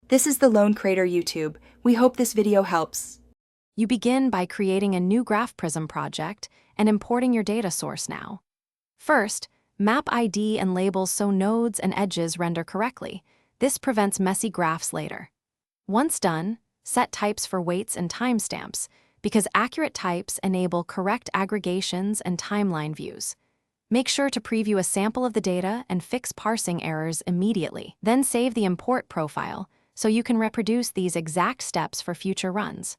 This is the Lone Crater YouTube. We hope this video helps. You begin by creating a new Graph Prism project and importing your data source now. First, map ID and labels so nodes and edges render correctly. This prevents messy graphs later. Once done, set types for weights and timestamps, because accurate types enable correct aggregations and timeline views. Make sure to preview a sample of the data and fix parsing errors immediately. Then save the import profile so you can reproduce these exact steps for future runs.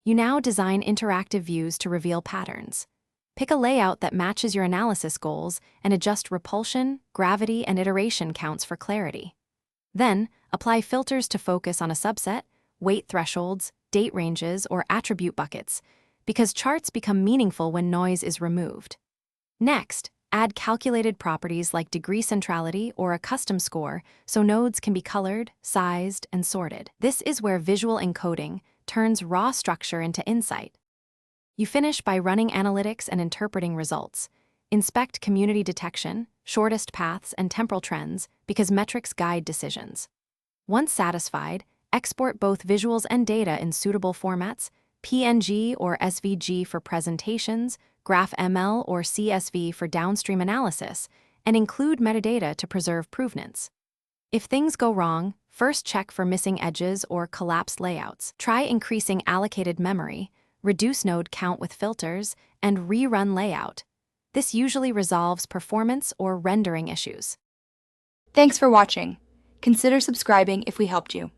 You now design interactive views to reveal patterns. Pick a layout that matches your analysis goals and adjust repulsion, gravity, and iteration counts for clarity. Then, apply filters to focus on a subset, weight thresholds, date ranges, or attribute buckets, because charts become meaningful when noise is removed. Next, add calculated properties like degree centrality or a custom score so nodes can be colored, sized, and sorted. This is where visual encoding turns raw structure into insight. You finish by running analytics and interpreting results. Inspect community detection, shortest paths, and temporal trends because metrics guide decisions. Once satisfied, export both visuals and data in suitable formats, PNG or SVG for presentations, GraphML or CSV for downstream analysis, and include metadata to preserve provenance. If things go wrong, first check for missing edges or collapsed layouts. Try increasing allocated memory, reduce node count with filters, and rerun layout. This usually resolves performance or rendering issues. Thanks for watching. Consider subscribing if we helped you.